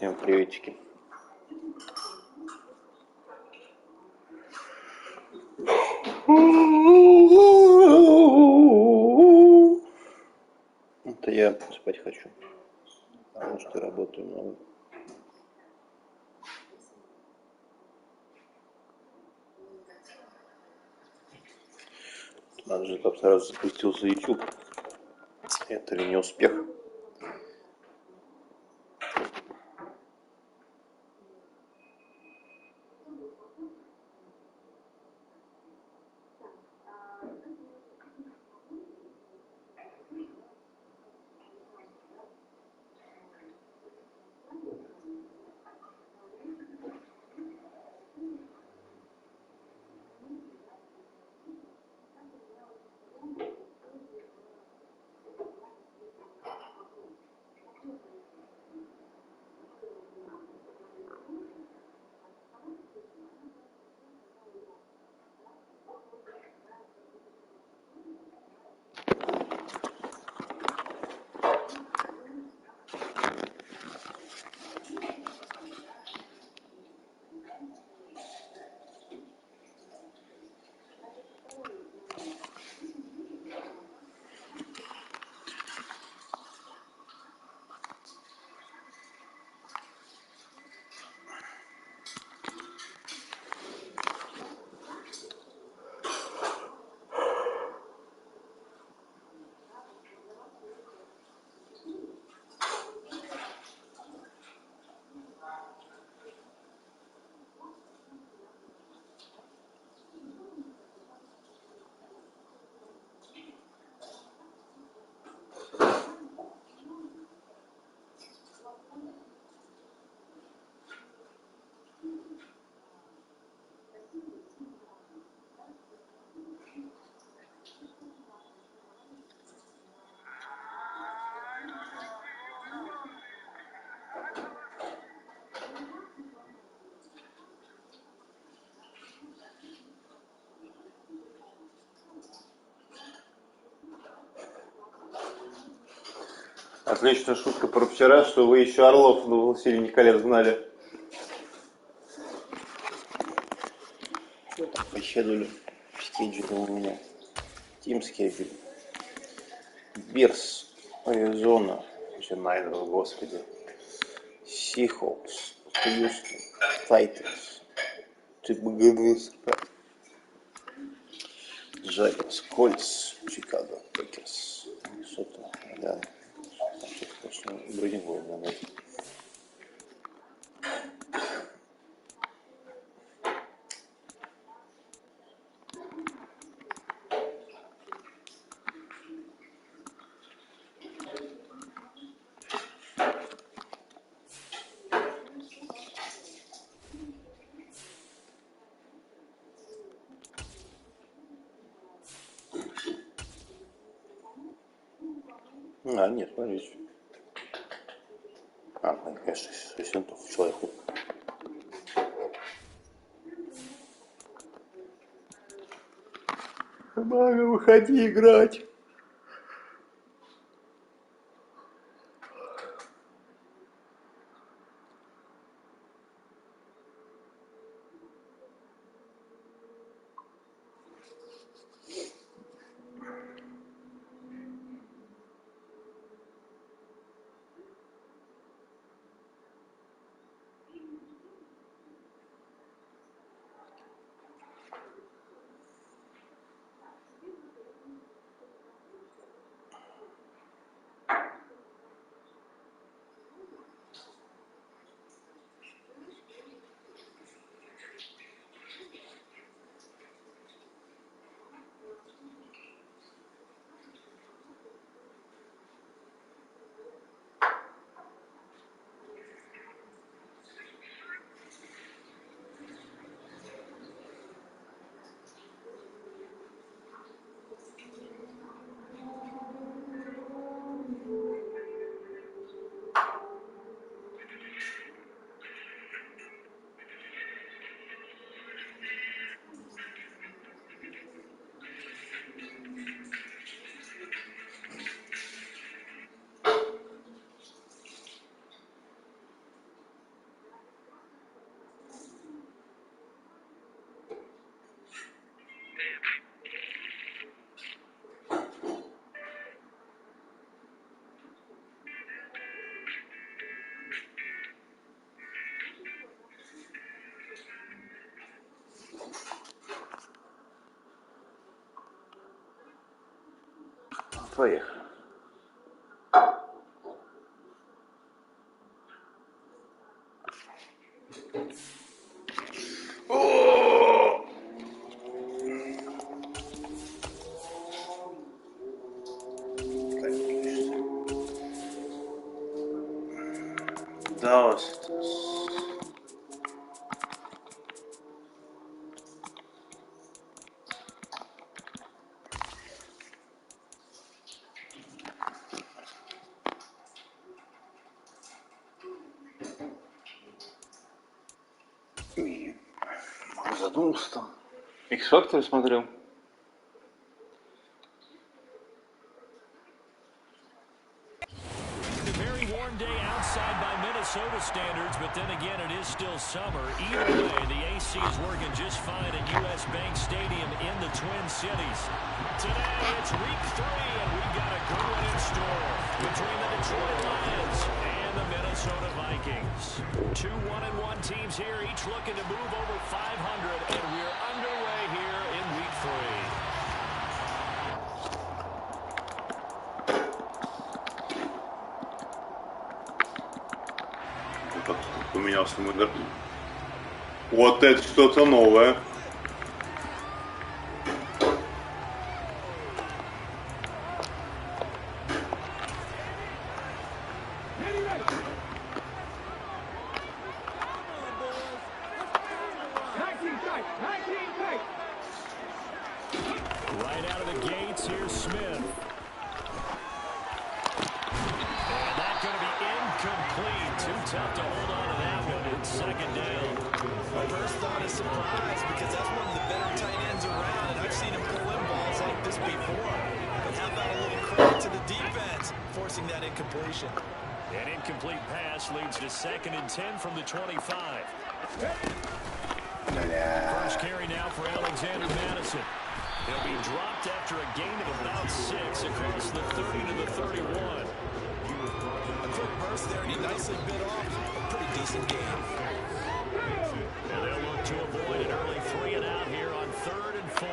Всем приветики. Это я спать хочу, потому что работаю много. Надо же, там сразу запустился YouTube. Это ли не успех? Отличная шутка про вчера, что вы еще орлов на «Властелине колец» гнали. Что там по щедулю? Скеджулы у меня. Тим скеджуль. Бирс, Аризона, Юнайтед, господи. Сихокс, Хьюстон, Тайтанс, Тибгрис, Джайанс, Кольц, Чикаго, Пекерс, что-то, да. Что-то, конечно, брендинговое надо. А, нет, смотрите. А, конечно, 6 центов человеку. Мама, выходи играть. Поехали. Да, задумался там. Икс-фактор смотрел. Minnesota standards, but then again, it is still summer. Either way, the AC is working just fine at U.S. Bank Stadium in the Twin Cities. Today, it's week 3, and we've got a good one in store between the Detroit Lions and the Minnesota Vikings. 2 1-1 teams here, each looking to move over 500, and we're underway here in week 3. Поменялся мой год. Вот это что-то новое. Right out of the gates, here's Smith. And that's going to be incomplete. Too tough to hold on to that one. It's second down. My first thought is surprise because that's one of the better tight ends around, and I've seen him pull in balls like this before. But how about a little credit to the defense forcing that incompletion? An incomplete pass leads to 2nd and 10 from the 25. First carry now for Alexander Madison. He'll be dropped after a gain of about 6 across the 30 to the 31. A quick burst there, and he nicely bit off a pretty decent game. And they'll look to avoid an early 3 and out here on 3rd and 4.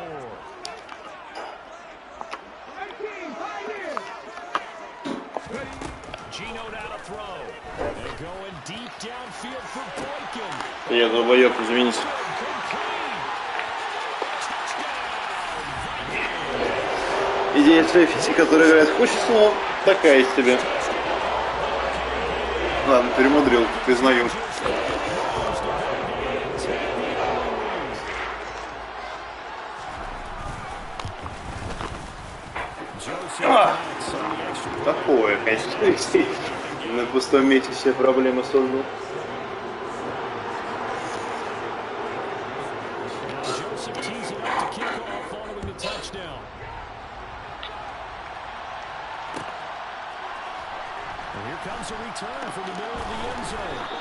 Gino now to throw. And going deep downfield for Boykin. Я долбоёб, извините. Идея Трейфити, который играет хочется, но такая из тебя. Ладно, перемудрил, признаю. Такое, конечно, на пустом месте все проблемы создал.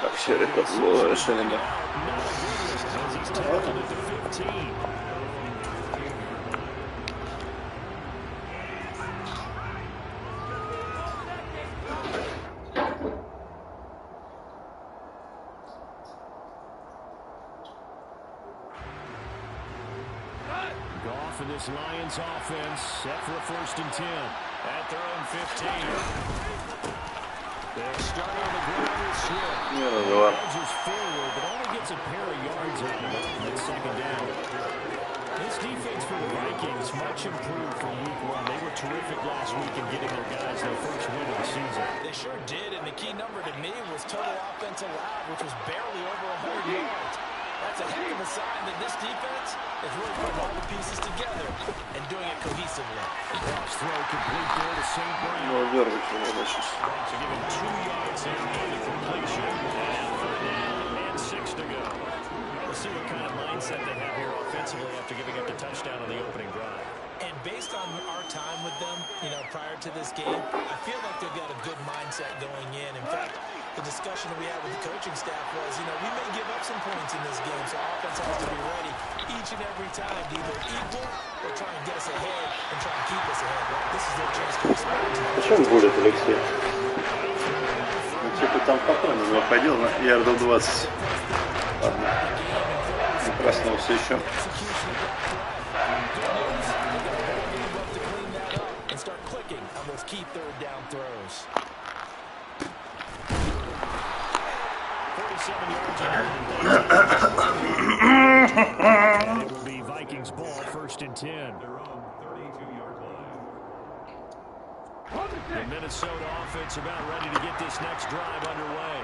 Как все это было решено. Goff and this Lions offense set for a 1st and 10 at their own 15. They'll start on the ground with Swift. Edges forward, but only gets a pair of yards out of it. That's 2nd down. This defense for the Vikings much improved from week 1. They were terrific last week in getting their guys their first win of the season. They sure did, and the key number to me was total offense allowed, which was barely over 100 yards. That's a heck of a sign that this defense is really putting all the pieces together and doing it cohesively. Cross throw complete there to St. Brown. Ну, дергать его дальше. So give him 2 yards there on the completion. And 3rd down and 6 to go. We'll see what kind of mindset they have here offensively after giving up the touchdown on the opening drive. And based on our time with them, you know, prior to this game, I feel like they've got a good mindset going in. In fact, the discussion that we had with the coaching staff was, you know, we may give up some points in this game, so offense has to be ready each and every time to either equal or try and get us ahead and try and keep us ahead. This is their chance to respond. Зачем будет, Алексей? Ну, типа там спокойно, но ходил на ярдов 20. Ладно. Не проснулся еще. And start clicking. 7 yards on and it will be Vikings ball, 1st and 10. The Minnesota offense about ready to get this next drive underway.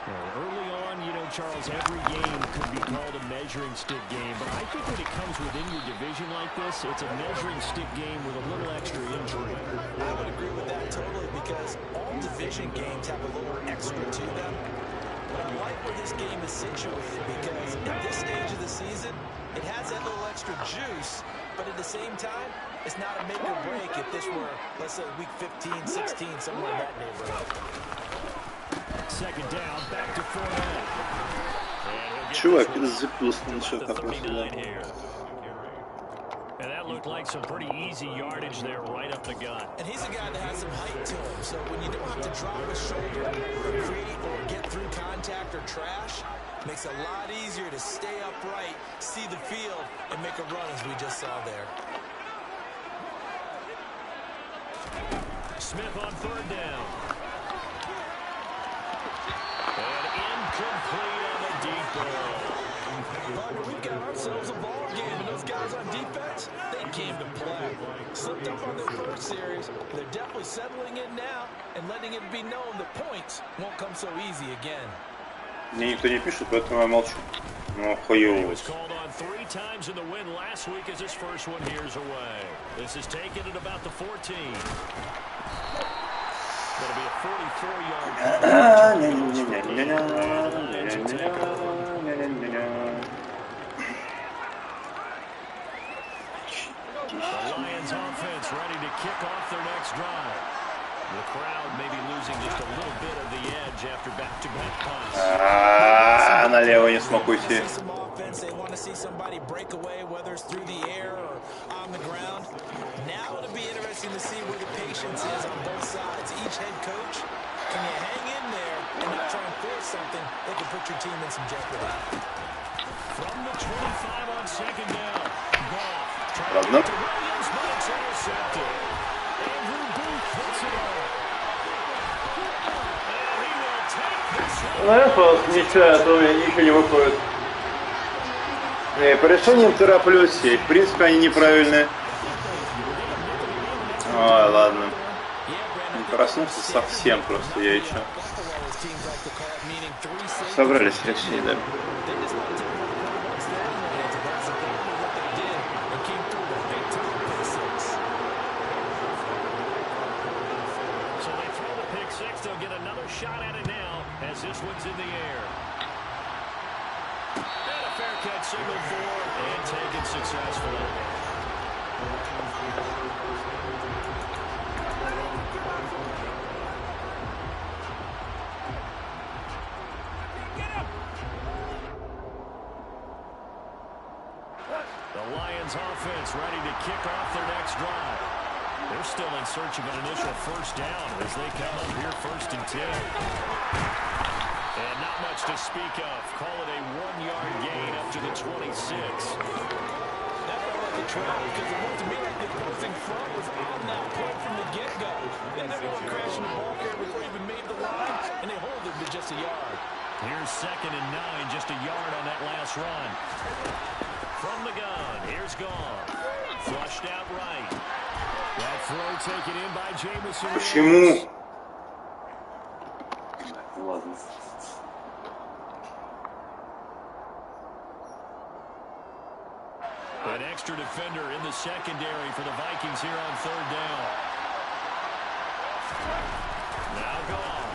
Well, early on, you know, Charles, every game could be called a measuring stick game, but I think when it comes within your division like this, it's a measuring stick game with a little extra intrigue. I would agree with that totally, because all division games have a little extra to them. But I like where this game is situated, because at this stage of the season, it has that little extra juice, but at the same time, it's not a make or break if this were, let's say, week 15, 16, somewhere in that neighborhood. 2nd down, back to Fournette. Чувак, запился ничего такого. And that looked like some pretty easy yardage there right up the gut. And he's a guy that has some height to him, so when you don't have to drop a shoulder or create or get through contact or trash, it makes it a lot easier to stay upright, see the field, and make a run as we just saw there. Smith on 3rd down. And incomplete on the deep ball. Partner, we've got ourselves a ball game, and those guys on defense, they came to play. Slipped up on their first series. They're definitely settling in now and letting it be known that points won't come so easy again. Мне никто не пишет, поэтому я молчу. Ну, хуёво. Called on 3 times in the win last week as his first one here's away. This is taken at about the 14. That'll be a 44-yard. The Lions offense ready to kick off their next drive. The crowd may be losing just a little bit of the edge after back-to-back punts. Налево не смог уйти. They want to see somebody break away, whether it's through the air or on the ground. Now it'll be interesting to see where the patience is on both sides. Each head coach, can you hang in there and not try and force something that could put your team in some jeopardy? From the 25 on 2nd down. Ball. Ладно. Наверное, просто ничего, а то у меня ничего не выходит. По решениям тороплюсь, и в принципе они неправильные. Ой, ладно. Не проснулся совсем просто, я еще. Собрались решить, да. Shot at it now as this one's in the air. And a fair catch signal for and taken successfully. The Lions offense ready to kick off their next drive. They're still in search of an initial 1st down as they come up here 1st and 10. And not much to speak of. Call it a 1-yard gain up to the 26. That felt like a trap because it looked to me like the opposing front was on that play from the get-go. They never went crashing the ball carrier before he even made the line, and they hold it to just a yard. Here's 2nd and 9, just a yard on that last run. From the gun, here's Gone. Flushed out right. That throw taken in by Jameson. Почему? Ладно. An extra defender in the secondary for the Vikings here on 3rd down. Now Gone.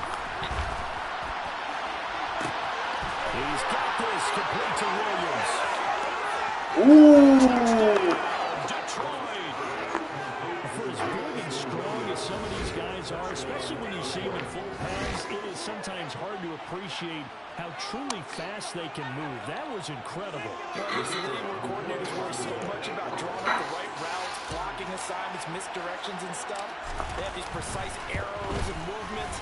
He's got this complete to Williams. Ooh. Detroit. For as big and strong as some of these guys are, especially when you see them in full pads, it is sometimes hard to appreciate how truly fast they can move. That was incredible. Well, this is where coordinators worry so much about drawing up the right routes, blocking assignments, misdirections and stuff. They have these precise arrows and movements.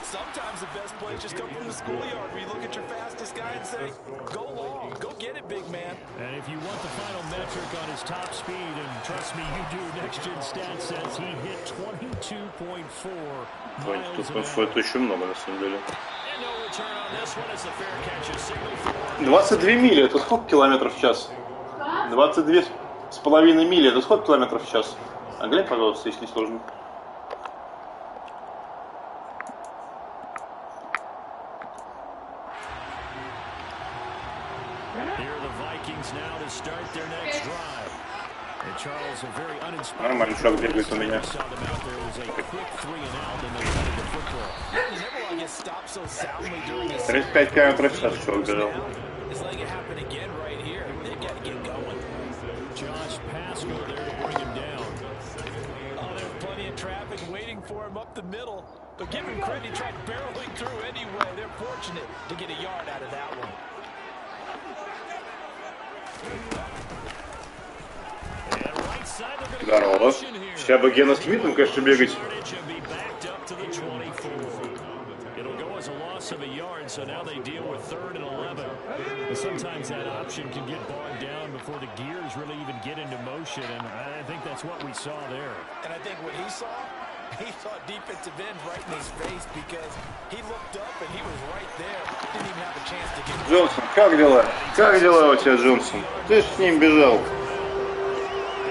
Sometimes the best plays just come from the schoolyard where you look at your fastest guy and say, go long, go get it, big man. And if you want the final metric on his top speed, and trust me, you do, Next Gen Stats says he hit 22.4 miles an hour. Это еще много, на самом деле. And no 22 мили, это сколько километров в час? 22,5 мили, это сколько километров в час? А глянь, пожалуйста, если не сложно. Нормальный шаг бегает у меня. 35 километров в час шаг бежал. But give him credit, he tried barreling through anyway. They're fortunate to get a yard out of that one. Здорово. Сейчас бы Гена Смитом, конечно, бегать. Of a yard, so now they deal with 3rd and 11. But sometimes that option can get bogged down before the gears really even get into motion, and I think that's what we saw there. And I think what he saw defensive end right in his face because he looked up and he was right there. Didn't even have a chance to get. Джонсон, как дела? Как дела у тебя, Джонсон? Ты ж с ним бежал.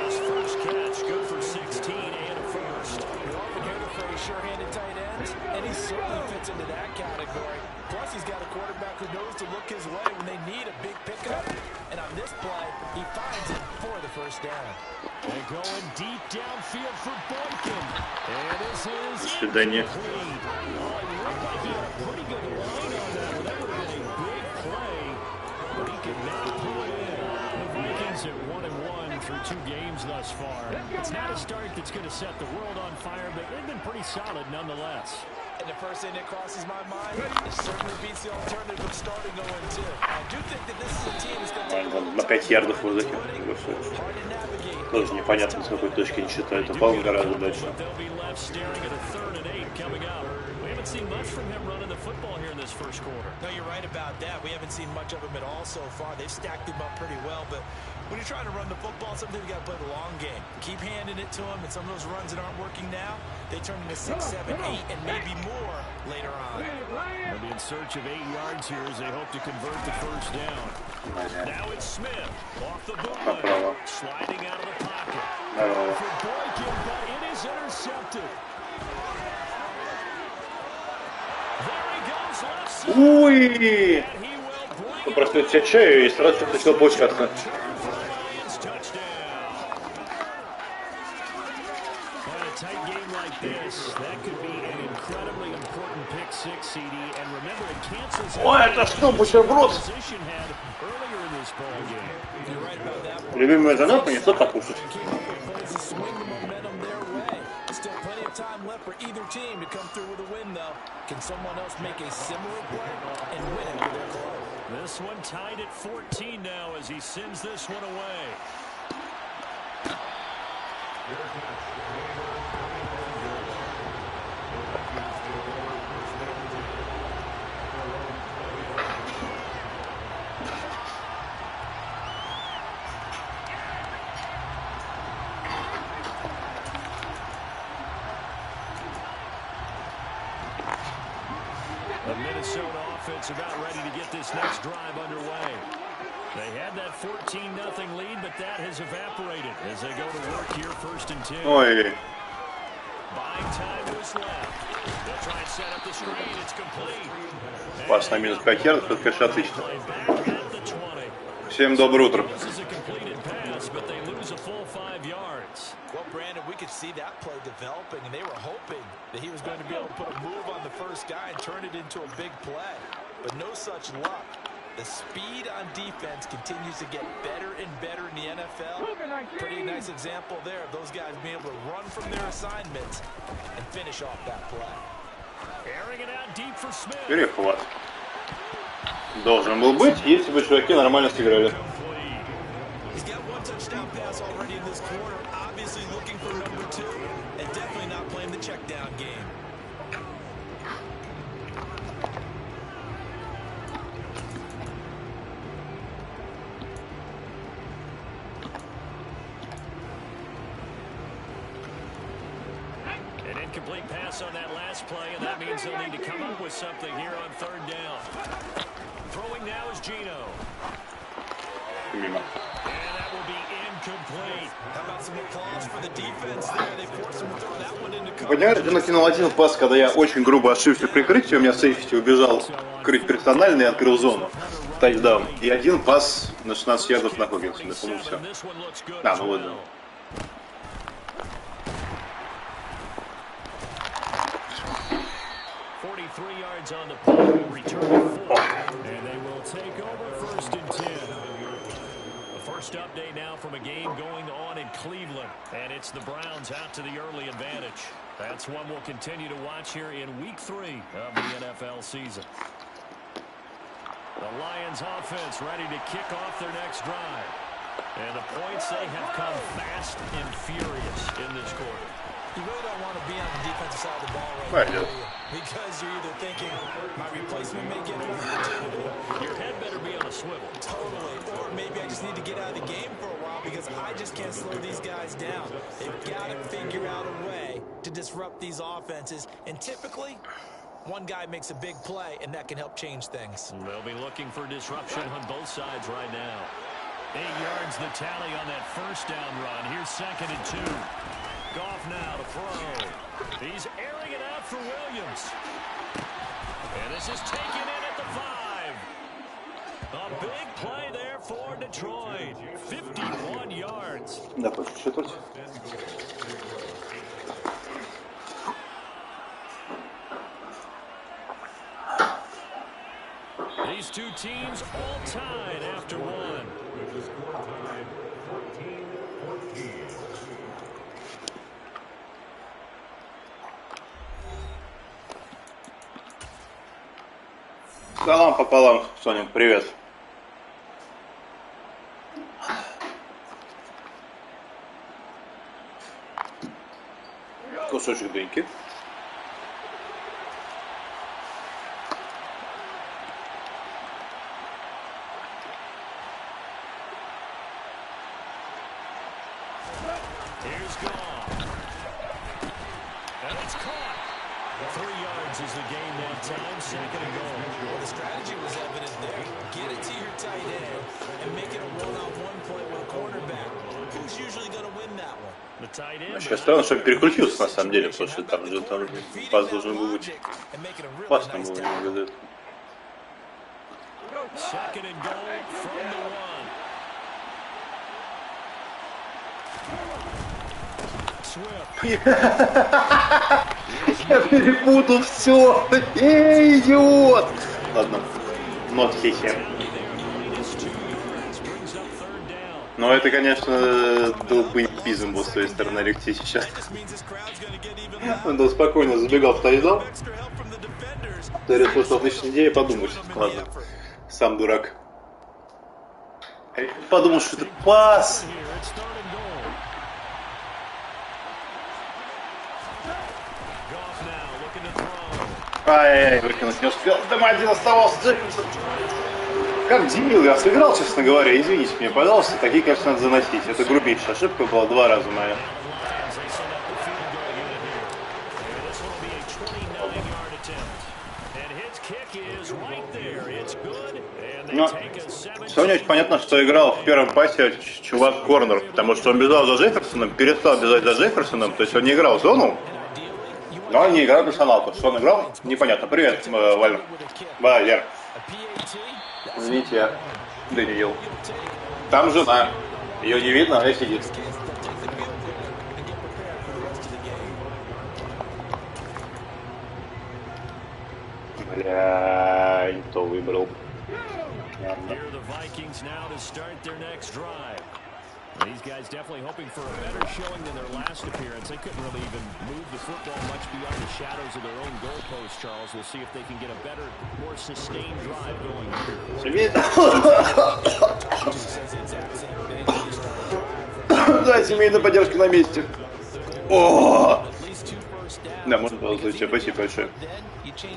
His first catch, good for 16 and a first. We often hear the phrase sure-handed tight ends, and he certainly fits into that category. Plus, he's got a quarterback who knows to look his way when they need a big pickup. And on this play, he finds it for the first down. They're going deep downfield for Boykin. And this is До свидания. incomplete. Oh, it looked like he had a pretty good line on that one. That would have been a big play, but he could not pull it in. The Vikings at 1-1 through 2 games thus far. It's not a start that's going to set the world on fire, but they've been pretty solid nonetheless. And the first thing that crosses my mind, it certainly beats the alternative of starting 0-2. I do think that this is a team that's going to take На 5 ярдов в воздухе. Тоже непонятно, с какой точки не считают. Упал гораздо дальше. We haven't seen much from him running the football here in this first quarter. No, you're right about that. We haven't seen much of him at all so far. They've stacked him up pretty well, but when you're trying to run the football, sometimes you got to play the long game. Keep handing it to him, and some of those runs that aren't working now, they turn into 6, 7, 8, and maybe more later on. They'll be in search of 8 yards here as they hope to convert the first down. Now it's Smith off the bootleg, sliding out of the pocket. For Boykin, but it is intercepted. Уй! Просто я чаю и сразу начал получаться. Ой, это что, бутерброд? Любимая жена принесла покушать. Time left for either team to come through with a win, though. Can someone else make a similar play and win it with their club? This one tied at 14 now as he sends this one away. About ready to get this next drive underway. They had that 14-0 lead, but that has evaporated as they go to work here 1st and 10. Ой. Buying time was left. They'll try and set up the screen. It's complete. Пас на минус 5 ярдов, это, конечно, отлично. Всем доброе утро. Well, Brandon, we could see that play developing, and they were hoping that he was going to be able to put a move on the first guy and turn it into a big play. But no such luck. The speed on defense continues to get better and better in the NFL. Pretty nice example there of those guys being able to run from their assignments and finish off that play. Airing it out deep for Smith. Перехват. Должен был быть, если бы чуваки нормально сыграли. He's got one touchdown pass already in this quarter. Obviously looking for number 2 and definitely not playing the check down game. Incomplete pass on that last play, and that means they'll need to come up with something here on third down. Throwing now is Gino. Мимо. And that will be incomplete. How about some applause for the defense there? They forced him to throw that one into coverage. Понимаешь, я накинул один пас, когда я очень грубо ошибся в прикрытии, у меня сейфти убежал крыть персонально и открыл зону. Тачдаун. И один пас на 16 ярдов на Хоггинсона. По-моему, все. А, ну вот, да. On the play, return to 4, and they will take over 1st and 10. The first update now from a game going on in Cleveland, and it's the Browns out to the early advantage. That's one we'll continue to watch here in Week 3 of the NFL season. The Lions offense ready to kick off their next drive. And the points, they have come fast and furious in this quarter. You really don't want to be on the defensive side of the ball right now, because you're either thinking, my replacement may get an opportunity. Your head better be on a swivel. Totally. Or maybe I just need to get out of the game for a while because I just can't slow these guys down. They've got to figure out a way to disrupt these offenses. And typically, one guy makes a big play, and that can help change things. They'll be looking for disruption on both sides right now. 8 yards the tally on that first down run. Here's 2nd and 2. Goff now to throw. He's airing it out for Williams. And this is taken in at the 5. A big play there for Detroit. 51 yards. Да, больше четверть. These two teams all tied after one. Салам пополам, Соня, привет. Кусочек дыньки. Here's Goff. And it's caught. 3 yards is the game that time. 2nd and goal. Well, the strategy was evident there. Get it to your tight end and make it a one-on-one play with a cornerback. Who's usually going to win that one? The tight end. Сейчас странно, что переключился на самом деле, потому что там же пас должен был быть. Пас там был не выдает. 2nd and goal from the 1. Я перепутал все. Эй, идиот! Ладно, not хихи. Но это, конечно, долбоебизм был с твоей стороны, Алексей, сейчас. Он был спокойно забегал в тайдал. Ты решил, что отличная идея, подумаешь. Ладно, сам дурак. Подумал, что это пас. Ай-яй-яй, выкинуть не успел. Там один оставался, Джекинсон. Как дебил я сыграл, честно говоря. Извините меня, пожалуйста. Такие, конечно, надо заносить. Это грубейшая ошибка была 2 раза моя. Но сегодня очень понятно, что играл в первом пасе чувак корнер, потому что он бежал за Джефферсоном, перестал бежать за Джефферсоном, то есть он не играл в зону. Но он не играл в персоналку. Что он играл? Непонятно. Привет, Валер. Извините, я не ел. Там жена. Ее не видно, она сидит. Бля, не то выбрал. These guys definitely hoping for a better showing than their last appearance. They couldn't really even move the football much beyond the shadows of their own goalpost, Charles. We'll see if they can get a better, more sustained drive going here. Да, семейная поддержка на месте. О! Да, можно получить. Спасибо большое.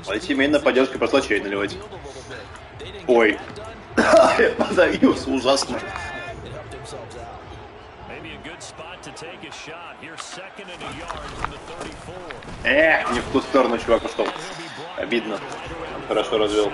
А семейная поддержка пошла чай наливать. Ой. Я подавился ужасно. Не в ту сторону чувак ушел. Обидно. Он хорошо развел.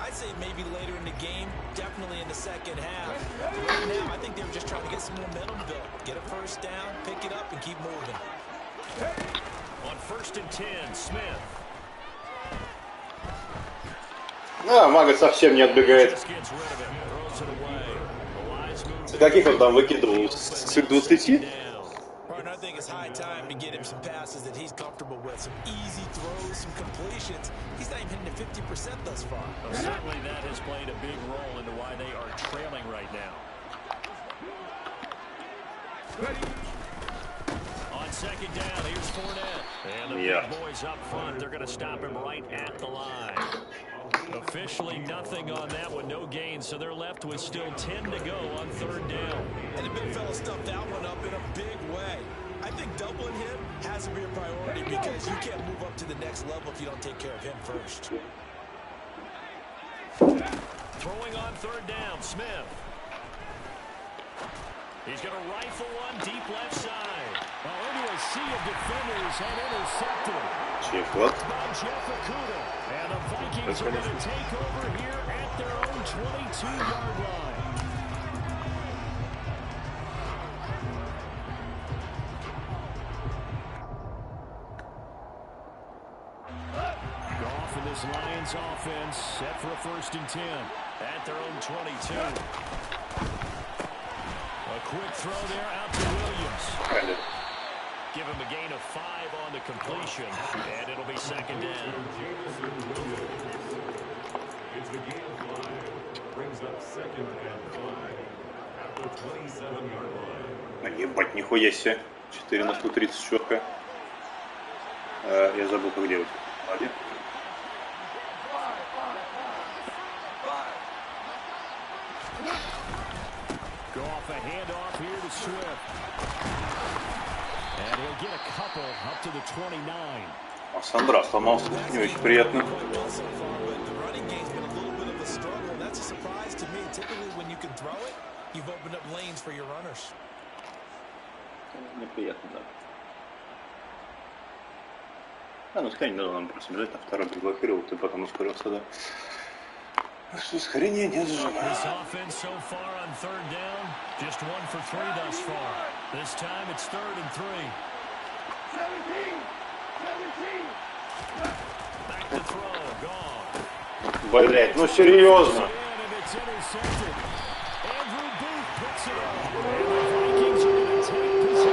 I'd say maybe later in the game, definitely in the second half. Right now, I think they were just trying to get some momentum built. Get a first down, pick it up, and keep moving. On 1st and 10, Smith. Мага совсем не отбегает. Каких он там выкидывал? С 20? I think it's high time to get him some passes that he's comfortable with. Some easy throws, some completions. He's not even hitting the 50% thus far. Well, certainly that has played a big role into why they are trailing right now. On 2nd down, here's Fournette. And the big boys up front, they're going to stop him right at the line. Officially nothing on that one, no gain, so they're left with still 10 to go on 3rd down. And the big fella stuffed that one up in a big way. I think doubling him has to be a priority because you can't move up to the next level if you don't take care of him first. Throwing on 3rd down, Smith. He's going to rifle one deep left side. Well, into a sea of defenders and intercepted. And the Vikings are going to take over here at their own 22-yard line. Goff and this Lions offense set for a 1st and 10 at their own 22. A quick throw there out to Williams. Give him a gain of 5 on the completion, and it'll be 2nd down. It's the game flag. Brings up 2nd and 5 at the 27-yard line. Ебать, нихуя себе. 4 на 130 четко. Я забыл, как делать. Ладно. Go off a handoff here to Swift. And he'll get a couple up to the 29. Сандра сломался, не очень приятно. Неприятно, да. Ну, скорее, надо нам просто бежать на второй блокировал, ты потом ускорился, да. Что ускорение не зажимает. This offense so far on 3rd down, just 1 for 3 thus far. This time it's 3rd and 3. 17. Back to throw, gone. Блять, ну серьезно.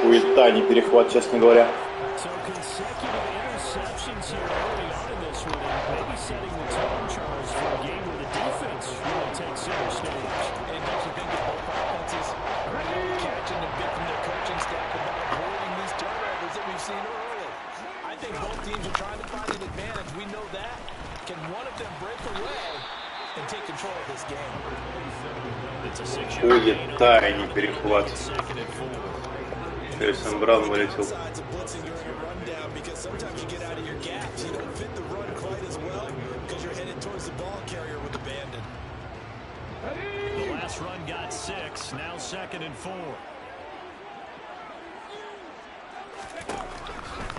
Хуета, не перехват, честно говоря. Хуета, не перехват. Кэррисон Браун вылетел. The last run got 6, now 2nd and 4.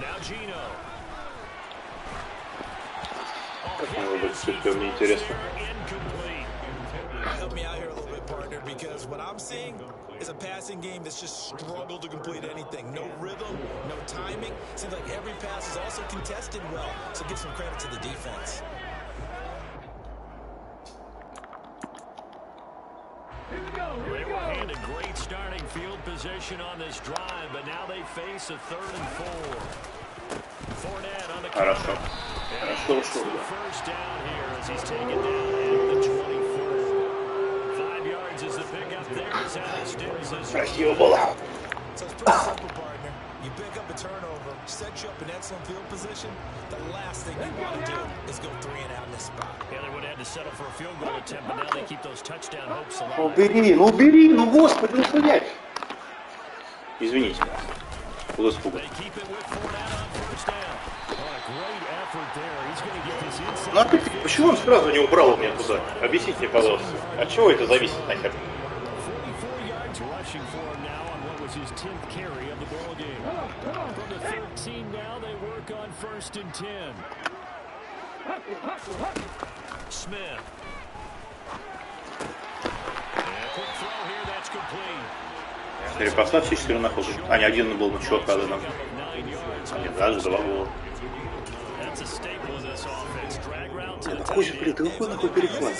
Now Gino. Как могло быть все, мне интересно. Help me out here a little bit, partner, because what I'm seeing is a passing game that's just struggled to complete anything. No rhythm, no timing. Seems like every pass is also contested well, so give some credit to the defense. They were handed great starting field position on this drive, but now they face a 3rd and 4. Fournette on the Хорошо. First down here as he's taken down at the 24. 5 yards is the pickup there as Alex Dims. Красиво было. So it's pretty simple, partner. You pick up a turnover, set you up in excellent field position. The last thing you want to do is go 3 and out in this spot. Yeah, they would have had to settle for a field goal attempt, but now they keep those touchdown hopes alive. Убери, ну господи, ну блядь. Извините. Был испуган. Ну опять-таки, почему он сразу не убрал меня туда? Объясните мне, пожалуйста. От чего это зависит нахер? Перепоставь 4 на ход. А, не один был, ну чувака, да, там. Нет, даже 2 было. Да какой же, блин, ты какой нахуй перехват?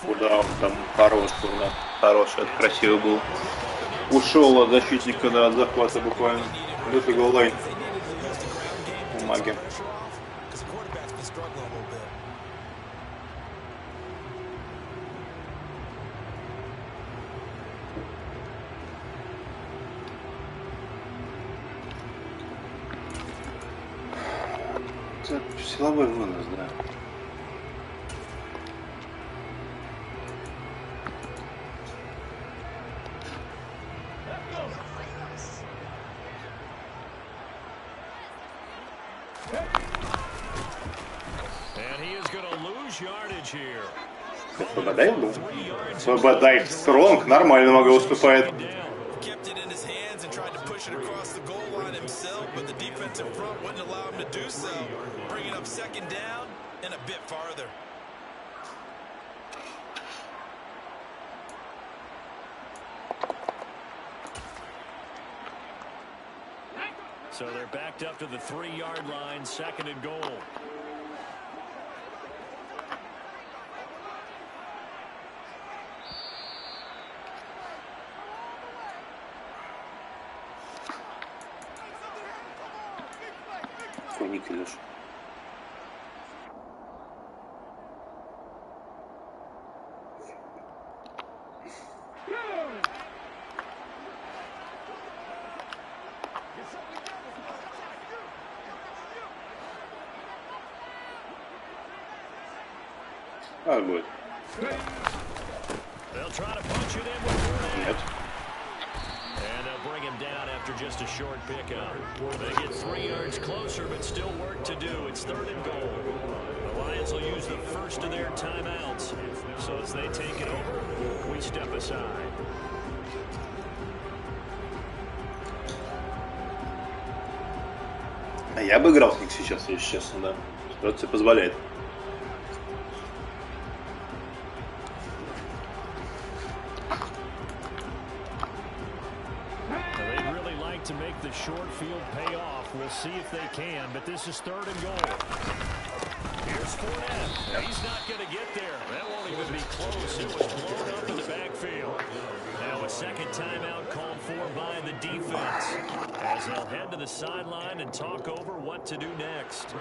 Куда он там хорош, куда? Хороший, это красиво был. Ушел от защитника, да, от захвата буквально. Лютый голлайн. Бумаги. Это силовой вынос, да. Свободай был. Свободай стронг, нормально много выступает. So they're backed up to the 3-yard line, 2nd and goal. Не клюш. А, будет. Нет. Bring him down after just a short pickup. They get 3 yards closer, but still work to do. It's 3rd and goal. The Lions will use the first of their timeouts. So as they take it over, we step aside. А я бы играл с них сейчас, если честно, да. Ситуация позволяет. To make the short field pay off. We'll see if they can, but this is 3rd and goal. Here's Fournette. He's not going to get there. That won't even be close. It was blown up in the backfield. Now a second timeout called for by the defense as they'll head to the sideline and talk over what to do next.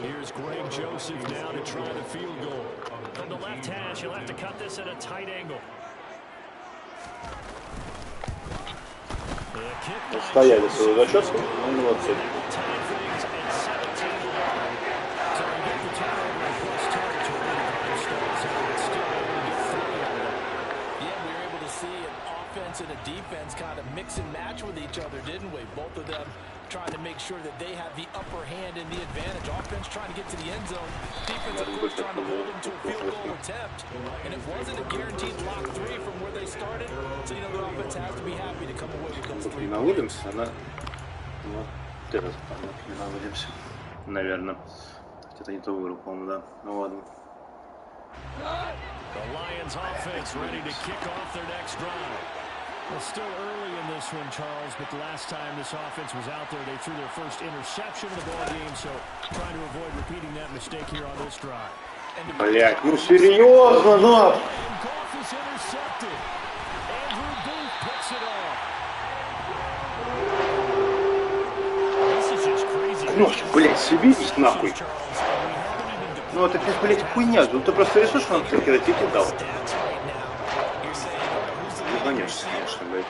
Here's Greg Joseph now to try the field goal. From the left hash, he'll have to cut this at a tight angle. Стояли свою зачетку, ну молодцы. And a defense kind of mix and match with each other, didn't we? Both of them trying to make sure that they have the upper hand and the advantage. Offense trying to get to the end zone. Defense, of course, trying to hold them to a field goal attempt. And it wasn't a guaranteed block 3 from where they started. So, you know, the offense has to be happy to come away with those 3 points. Она вот этот не наводимся, наверное. Это не то выруб, по-моему, да. Ну ладно. The Lions offense ready to kick off their next drive. Well, still early in this one, Charles, but the last time this offense was out there, they threw their first interception of the ball game, so trying to avoid repeating that mistake here on this drive. Блять, ну серьезно, ну! Ну, блять, соберись нахуй. Ну это, блять, хуйня. Ну ты просто решил, что надо когда тебе кидал. Ну, конечно, блядь.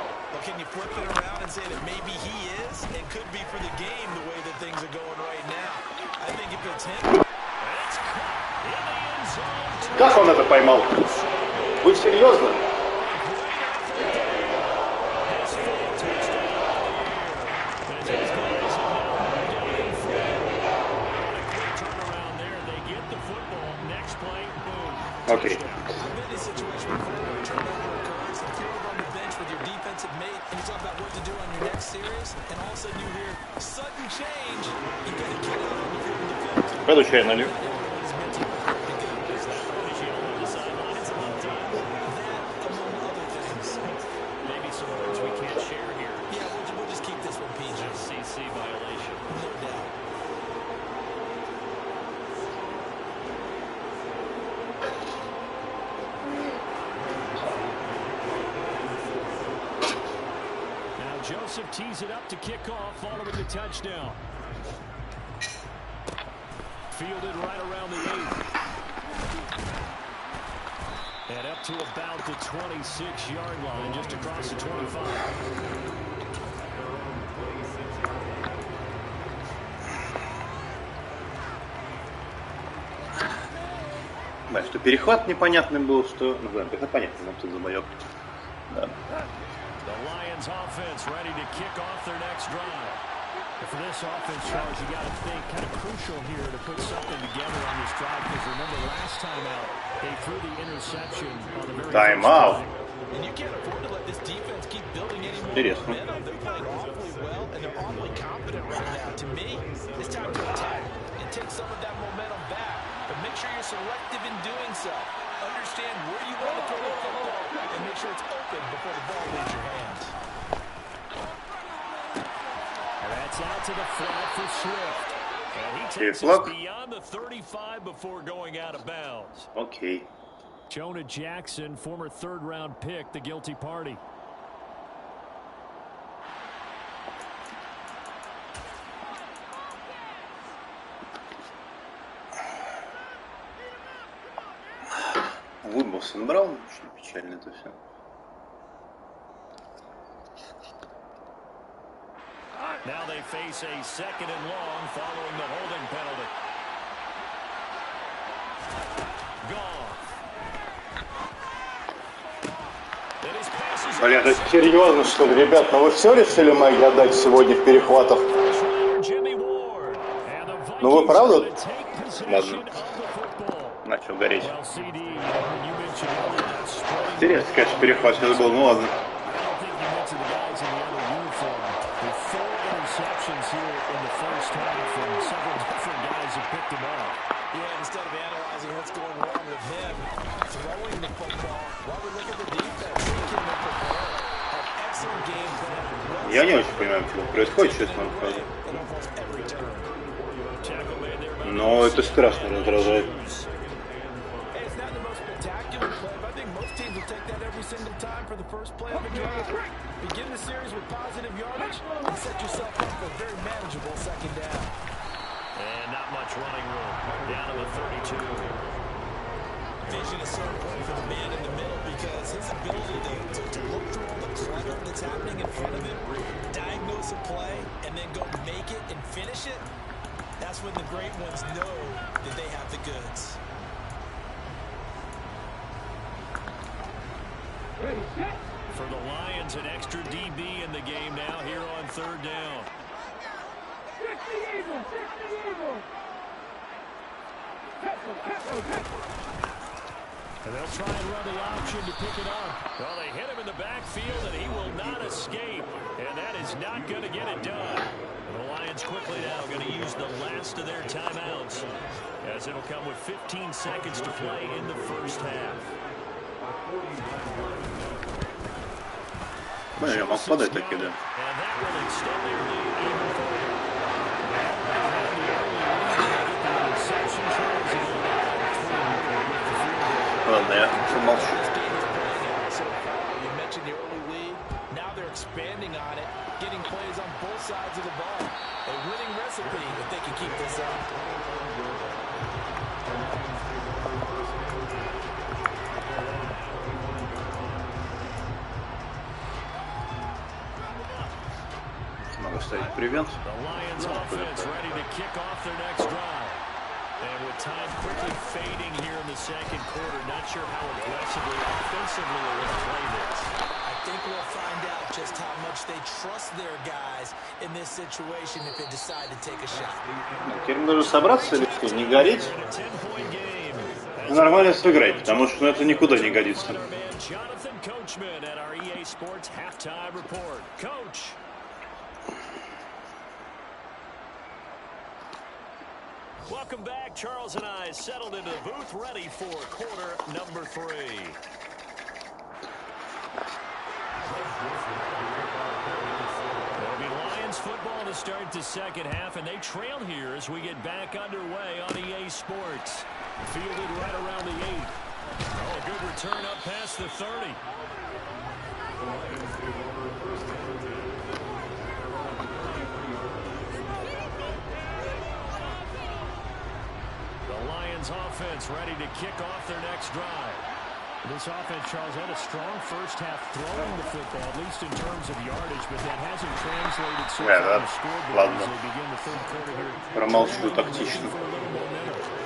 Как он это поймал? Вы серьезно? Окей. Следующая налив. Joseph tees it up to kick off following the touchdown. Fielded right around the 8. And up to about the 26-yard line, just across the 25. Да, что перехват непонятный был, что... Ну да, это понятно, нам тут забоёк. Да. The Lions offense ready to kick off their next drive. And for this offense, Charles, you got to think kind of crucial here to put something together on this drive, because remember last time out, they threw the interception on the very Time out. And you can't afford to let this defense keep building any more Интересно. momentum. They're playing awfully well, and they're awfully confident right now. To me, it's time to attack and take some of that momentum back. But make sure you're selective in doing so. Understand where you want to throw the football and make sure it's open before the ball leaves your hands. And that's out to the flat for Swift. And he takes us beyond the 35 before going out of bounds. Окей. Jonah Jackson, former third-round pick, the guilty party. Выборсон брал, очень печально это все. Now they face a second and long following the holding penalty. Gone. Блин, это серьезно, что ли, ребят? Ну вы все решили Майк отдать сегодня в перехватах? Ну вы правда? Ладно. Начал гореть. Интересно, конечно, перехват сейчас был, ну ладно. Я не очень понимаю, что происходит, честно сказать. Но это страшно раздражает. Vision is so important for the man in the middle because his ability to look through all the clutter that's happening in front of him, diagnose a play, and then go make it and finish it, that's when the great ones know that they have the goods. For the Lions, an extra DB in the game now here on third down. And they'll try and run the option to pick it up. Well, they hit him in the backfield, and he will not escape. And that is not going to get it done. The Lions quickly now going to use the last of their timeouts, as it'll come with 15 seconds to play in the first half. Ну, я мог подать таки, да. Ладно, я помолчу. You mentioned the early lead. Now they're expanding on it, getting plays on both sides of the ball. A winning recipe if they can keep this up. Могу ставить превент. And with time quickly fading here in the second quarter, not sure how aggressively, offensively, they're going to play this. I think we'll find out just how much they trust their guys in this situation if they decide to take a shot. Теперь нужно собраться, Алексей, не гореть, и нормально сыграть, потому что это никуда не годится. Welcome back. Charles and I settled into the booth, ready for quarter number 3. It'll be Lions football to start the second half, and they trail here as we get back underway on EA Sports. Fielded right around the 8. Oh, a good return up past the 30. Offense ready to kick off their next drive. This offense, Charles, had a strong first half throwing the football, at least in terms of yardage, but that hasn't translated so far to scoreboard as they begin the third quarter here. Промолчу тактично.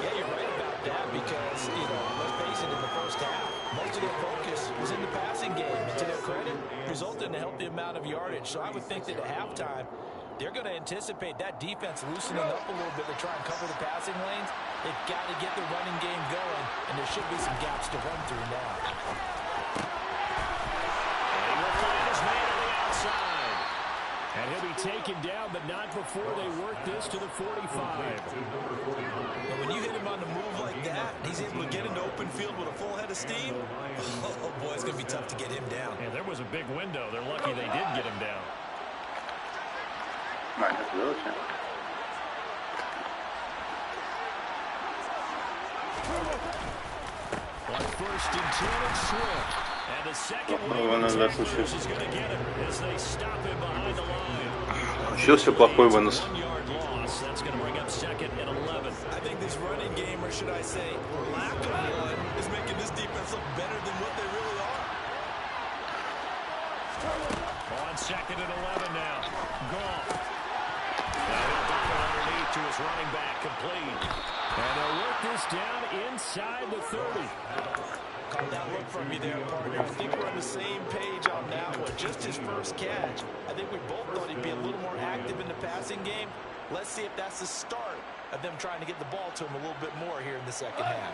Yeah, you're right about that because, let's face it, in the first half, most of their focus was in the passing game. And to their credit, resulted in a healthy amount of yardage. So I would think that at halftime, they're going to anticipate that defense loosening up a little bit to try and cover the passing lanes. They've got to get the running game going, and there should be some gaps to run through now. And he will find his man on the outside. And he'll be taken down, but not before they work this to the 45. But when you hit him on the move like that, he's able to get into open field with a full head of steam. Oh, boy, it's going to be tough to get him down. And there was a big window. They're lucky they did get him down. Nice, really. On first and 10, it's Swift. And the second one is going to get him as they stop him behind the line. Учился плохой вынос. 1 yard loss. That's going to bring up second and 11. I think this running game, or should I say lack of one, is making this defense look better than what they really are. On second and 11 now. Goff. Underneath to his running back, complete. And they'll work this down inside the 30. Call that look from me there, partner. I think we're on the same page on that one. Just his first catch. I think we both thought he'd be a little more active in the passing game. Let's see if that's the start of them trying to get the ball to him a little bit more here in the second half.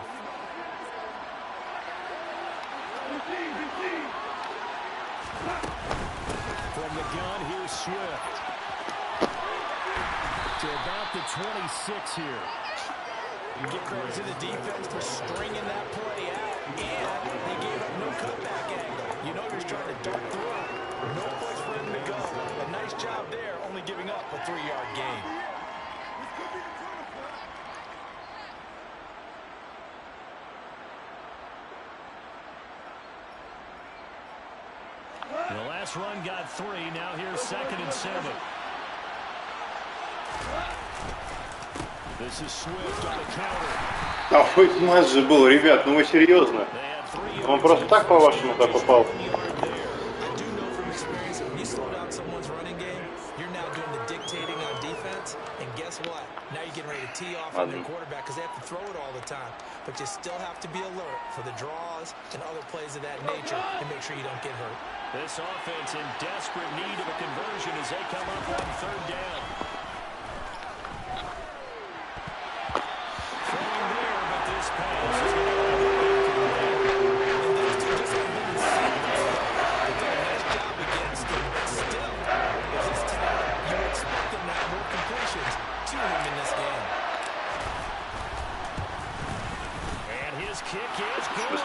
From the gun, here's Swift. To about the 26 here. You give credit to the defense for stringing that play out, and they gave up no cutback angle. You know he's trying to dart through. No place for him to go. A nice job there, only giving up a 3-yard gain. The last run got 3. Now here's second and 7. This is Swift on the counter. А хоть матч же был, ребят, ну вы серьезно? Он просто так по-вашему так попал? Ладно. Because they have to throw it all the time, but you still have to be alert for the draws and other plays of that nature and make sure you don't get hurt. This offense in desperate need of a conversion as they come up on third down. Throwing there, but this pass is going to be nice job against him, but still, with his talent, you expect him to have more completions to him in this game.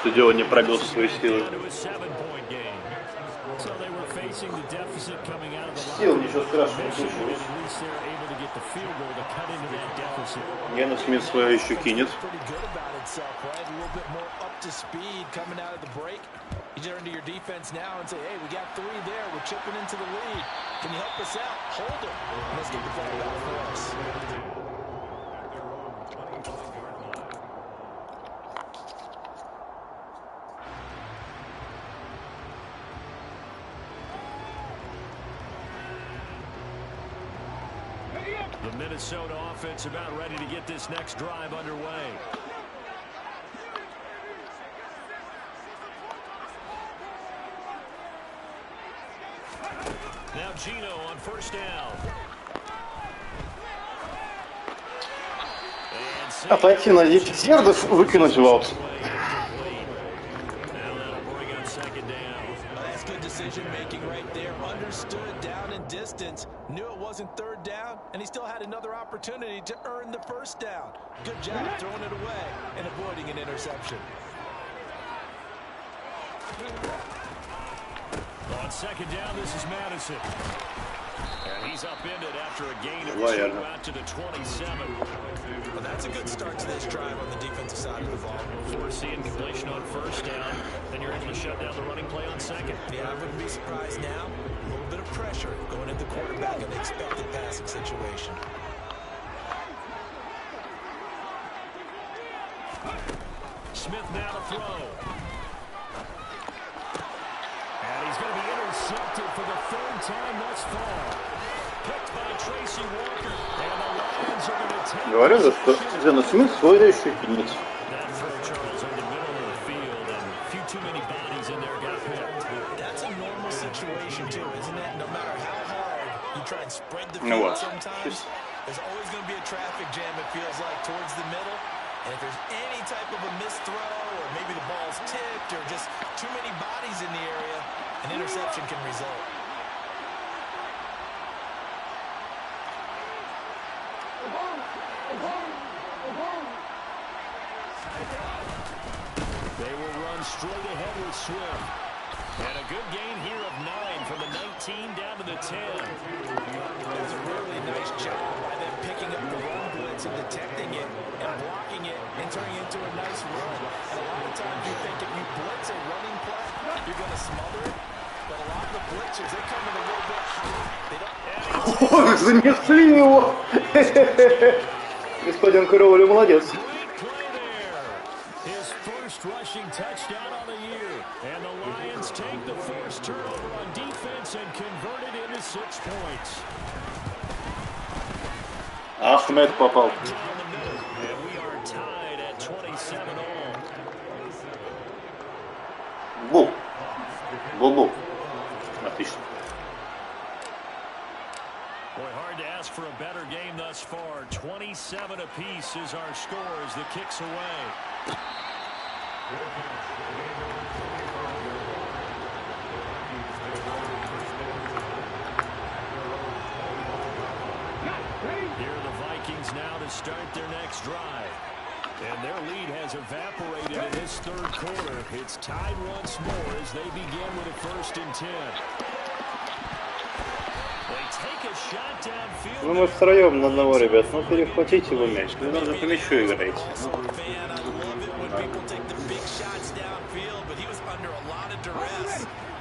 Студио не пробил свои силы. Сил, ничего страшного не случилось. Гена Смит свое еще кинет. The Minnesota offense about ready to get this next drive underway. А пойти на 10 ярдов выкинуть в аут. Decision making right there, understood down and distance, knew it wasn't third down, and he still had another opportunity to earn the first down. Good job throwing it away and avoiding an interception. On second down, this is Madison. And he's upended after a gain of 2 out to the 27. Well, that's a good start to this drive on the defensive side of the ball. Forcing completion on first down. Then you're able to shut down the running play on second. Yeah, I wouldn't be surprised now. A little bit of pressure going into the quarterback in an expected passing situation. Smith now to throw. And he's going to be intercepted for the third time thus far. Picked by Tracy Walker. And the Lions are going to take... Говорю же, что Джена Смит свой еще единиц. That throw, Charles, in the middle of the field, and a few too many bodies in there got picked. That's a normal situation, too, isn't it? No matter how hard you try and spread the field sometimes, there's always going to be a traffic jam, it feels like, towards the middle. And if there's any type of a missed throw, or maybe the ball's tipped, or just too many bodies in the area, an interception can result. They will run straight ahead with Swift. And a good gain here of 9 from the 19 down to the 10. That's a really nice job by them picking up the run blitz and detecting it and blocking it and turning it into a nice run. And a lot of times you think if you blitz a running play, you're going to smother it. But a lot of the blitzers, they come in a little bit high. They don't... Ой, занесли его! Господин Кроули молодец. Rushing touchdown on the year. And the Lions take the first turnover on defense and convert it into 6 points. Ахмед попал. And we are tied at 27 all. Бу. Бу-бу. Отлично. Boy, hard to ask for a better game thus far. 27 apiece is our score as the kicks away. Here are the Vikings now to start their next drive. And their lead has evaporated in this third quarter. It's tied once more as they begin with a 1st and 10. They take a shot downfield. Ну мы втроем на одного, ребят. Ну перехватите вы мяч. Вы даже по мячу играете.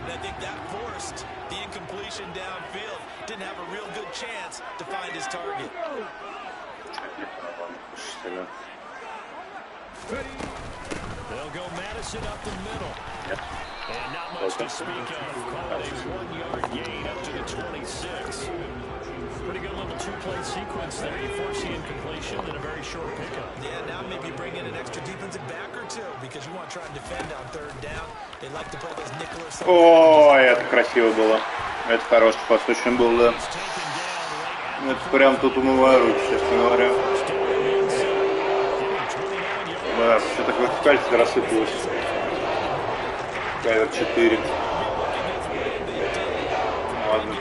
And I think that forced the incompletion downfield. Didn't have a real good chance to find his target. They'll go Madison up the middle. And not much to speak of. Call it a 1-yard gain up to the 26. Pretty good little 2-play sequence there. You force the incompletion and a very short pickup. Yeah, now maybe bring in an extra defensive back or two because you want to try and defend on 3rd down. They like to play those nickel or something. Ой, это красиво было. Это хороший пас очень был, да. Это прям тут умываю руки, честно говоря. Да, все так вертикально рассыпалось. Кавер 4. Ладно.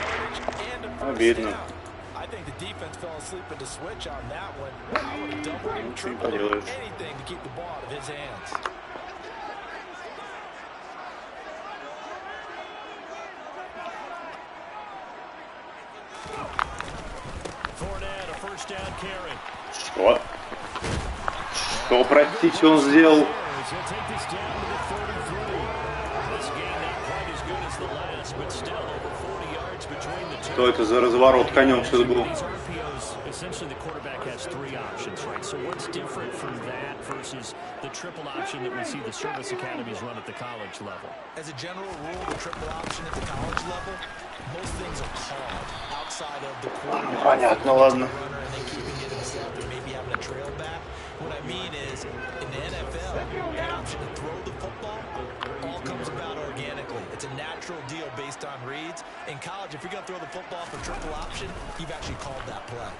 Обидно. Ничего не поделаешь. Что? Что, простите, он сделал? Что это за разворот конем сейчас был? Essentially, the quarterback has 3 options, right? So what's different from that versus the triple option that we see the service academies run at the college level? As a general rule, the triple option at the college level, most things are called outside of the quarterback. Понятно, ладно. And then keeping it in the slot or maybe having a trail back. What I mean is, in the NFL, the option to throw the football all comes about organically. It's a natural deal based on reads. In college, If you're going to throw the football for triple option, you've actually called that play.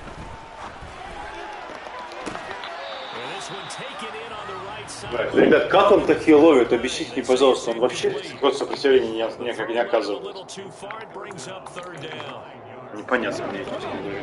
Ребят, как он такие ловит? Объясните мне, пожалуйста, он вообще какое сопротивление никак не оказывает. Непонятно мне, честно говоря.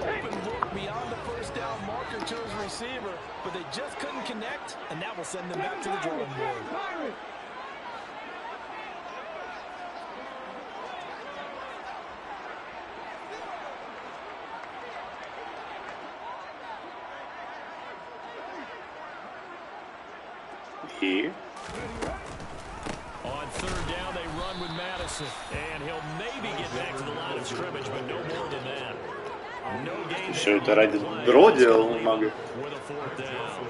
И... On third down, they run with Madison, and he'll maybe get back to the line of scrimmage, but no more than that. No gain. Что это ради дро делал, мага? With a fourth down.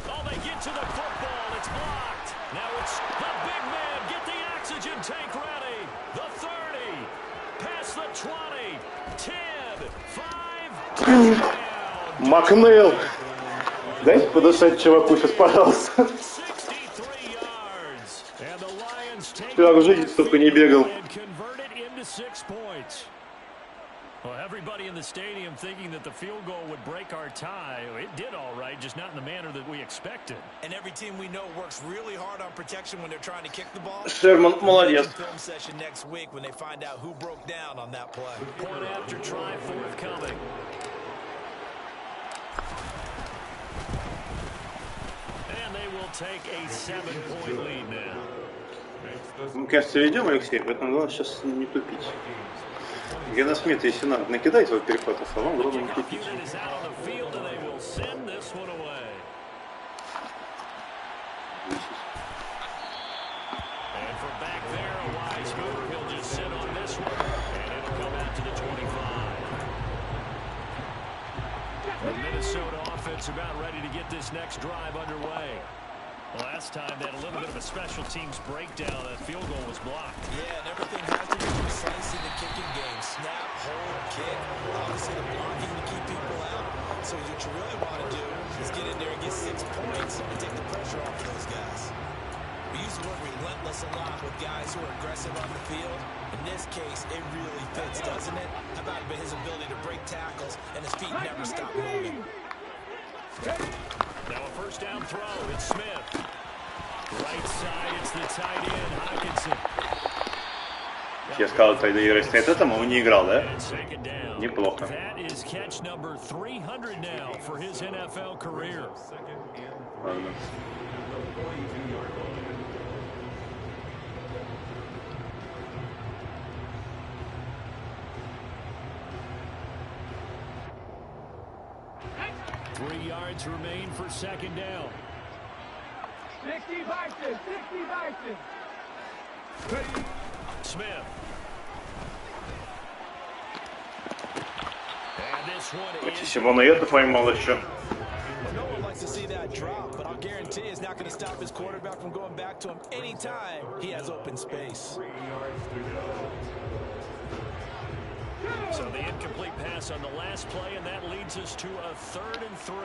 Oh, they get to the football. It's blocked. Now it's the big man. Get the oxygen tank ready. The 30. Past the 20. 10. 5. Макнейл! Дайте подышать чуваку сейчас, пожалуйста. Я в жизни столько не бегал. Well, everybody in the stadium thinking that the field goal would break our tie. It did all right, just not in the manner that we expected. And every team we know works really hard on protection when they're trying to kick the ball. Шерман молодец. Film session next week when they find out who broke down on that play. Point after try forthcoming. And they will take a 7-point lead now. Мы, кажется, ведем, Алексей, поэтому главное сейчас не тупить. Гена Смит, если надо, накидайте его перехватов, а вам главное не тупить. Minnesota offense about ready to get this next drive underway. Last time they had a little bit of a special teams breakdown. That field goal was blocked. Yeah, and everything has to be precise in the kicking game. Snap, hold, kick. Obviously the blocking to keep people out. So what you really want to do is get in there and get 6 points and take the pressure off those guys. We use the word relentless a lot with guys who are aggressive on the field. In this case, it really fits, doesn't it? How about his ability to break tackles and his feet never stop moving? Now a first down throw, it's Smith. Right side, it's the tight end, Hockenson. Я сказал, это стоит этому, он не играл, да? Неплохо. That is catch number 300 now for his NFL career. Ладно. Three yards remain for second down. 60 Vikings, 60 Vikings. Smith. And this one is... Если бы он и это поймал еще. No one likes to see that drop, but I'll guarantee it's not going to stop his quarterback from going back to him anytime he has open space. So the incomplete pass on the last play, and that leads us to a 3rd and 3.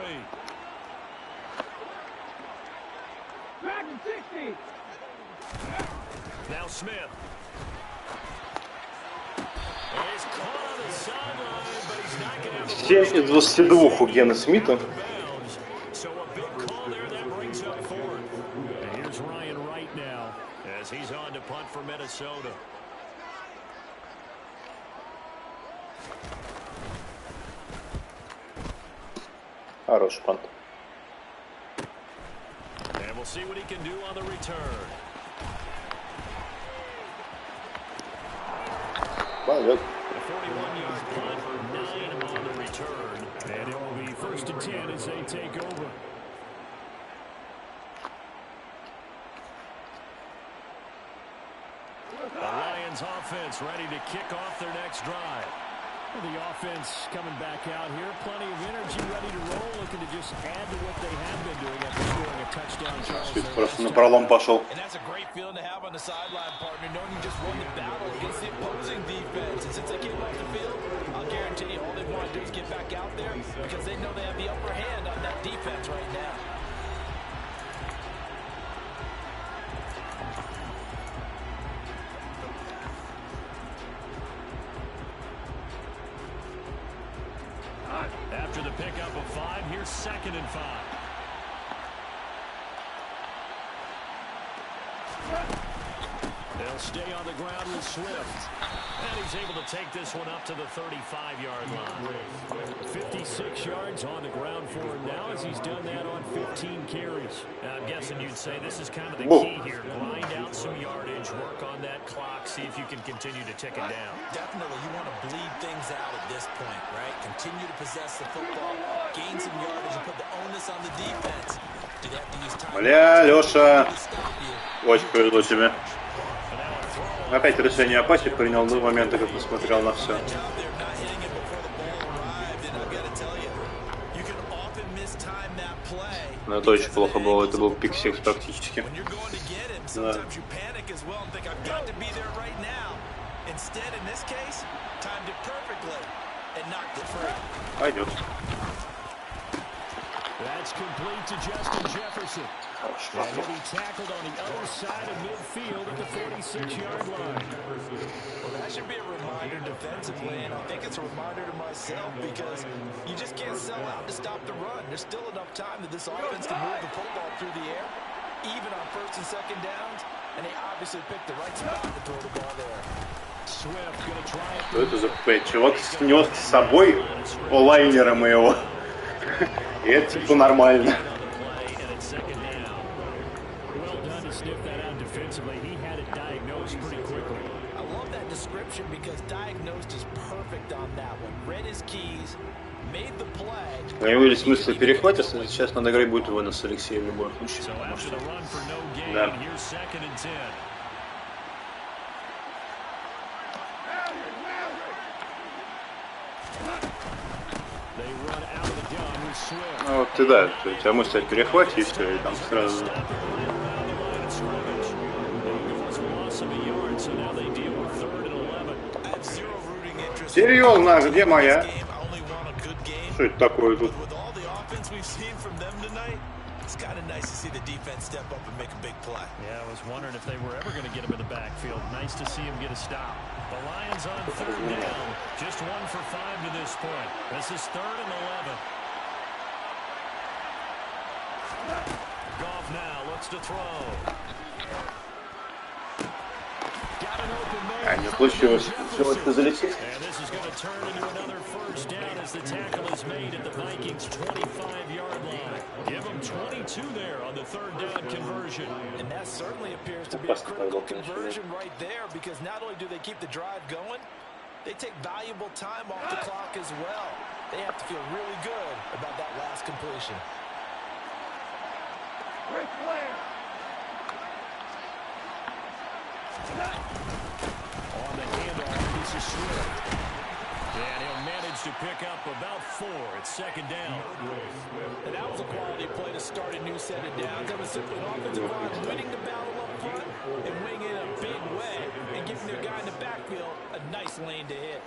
Dragon 60. Now Smith. He's caught on the sideline, but he's not going to have 7 из 22 у Гена Смита. So a big call there that brings up 4th. And here's Ryan Wright now as he's on to punt for Minnesota. Хороший пант. And we'll see what he can do on the return. Молодец. A 41-yard punt, 9 on the return. And it will be 1st and 10 as they take over. The Lions offense ready to kick off their next drive. The offense coming back out here. Plenty of energy, ready to roll, looking to just add to what they have been doing after scoring a touchdown. Просто на пролом пошел. And that's a great feeling to have on the sideline, partner, knowing you just won the battle against the opposing defense. And since they came off the field, I'll guarantee you all they want to do is get back out there because they know they have the upper hand on that defense right now. pick up a 5. Here's 2nd and 5. They'll stay on the ground with Swift. And he's able to take this one up to the 35-yard line. 56 yards on the ground for him now as he's done that on 15 carries. Now, I'm guessing you'd say this is kind of the key here. Grind out some yardage, work on that clock, see if you can continue to tick it down. Definitely, you want to bleed things out at this point, right? Continue to possess the football, gain some yardage, and put the onus on the defense. Do they have to use time? Бля, Леша, очень повезло тебе. Опять решение о пасе принял до момента, как посмотрел на все. Но это очень плохо было, это был пик-6 практически. Да. Пойдет. That's complete to Justin Jefferson. And he'll be tackled on the other side of midfield at the 46-yard line. Well, that should be a reminder defensively, and I think it's a reminder to myself because you just can't sell out to stop the run. There's still enough time that this offense can move the football through the air, even on 1st and 2nd downs, and they obviously picked the right spot to throw the ball there. Swift gonna try it. Что это за чувак снес с собой онлайнера моего? И это типа нормально. Появились смыслы перехвата, сейчас надо играть будет вынос с Алексеем в любом случае. Потому что... Да. Ну вот ты да, у тебя мысль о перехвате и все, и там сразу... Серьезно, где моя? Что это такое тут? Yeah, I was wondering if they were ever going to get him in the backfield. Nice to see him get a stop. The Lions on 3rd down. Just 1 for 5 to this point. This is 3rd and 11. Goff now looks to throw. Got an open man. Не получилось. Все, залетит. And this is going to turn into another 1st down as the tackle is made at the Vikings' 25-yard line. Give them 22 there on the 3rd down conversion. And that certainly appears to be a critical conversion right there because not only do they keep the drive going, they take valuable time off the clock as well. They have to feel really good about that last completion. Ric Flair. On the handoff, this is Swift. And he'll manage to pick up about 4 at 2nd down. And that was a quality play to start a new set of downs. That was simply an offensive line winning the battle up front and winning in a big way and giving their guy in the backfield a nice lane to hit.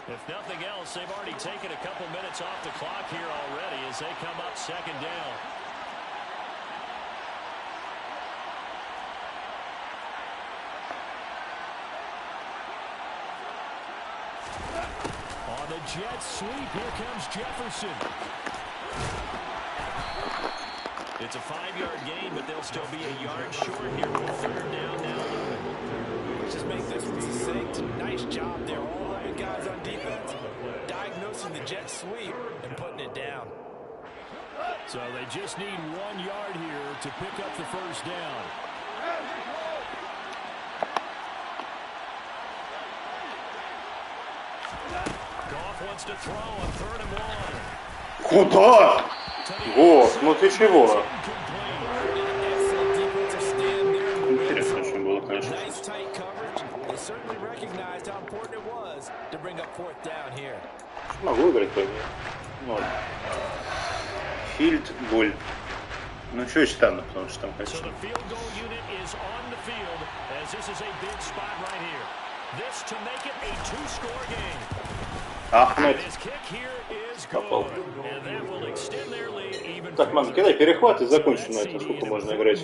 If nothing else, they've already taken a couple minutes off the clock here already as they come up 2nd down. On the jet sweep, here comes Jefferson. It's a 5-yard gain, but they'll still be a yard short here with 3rd down now. Just make this one succinct. Nice job there. All 11 guys on defense diagnosing the jet sweep and putting it down. So they just need 1 yard here to pick up the 1st down. Goff wants to throw on 3rd and 1. Куда? Во, смотри чего. Интересно очень было, конечно. Могу играть по ней. Вот. Филд боль. Ну что еще там, потому что там, конечно. Ахмед. Попал. Так, мам, кидай перехват и закончим на этом, сколько можно играть.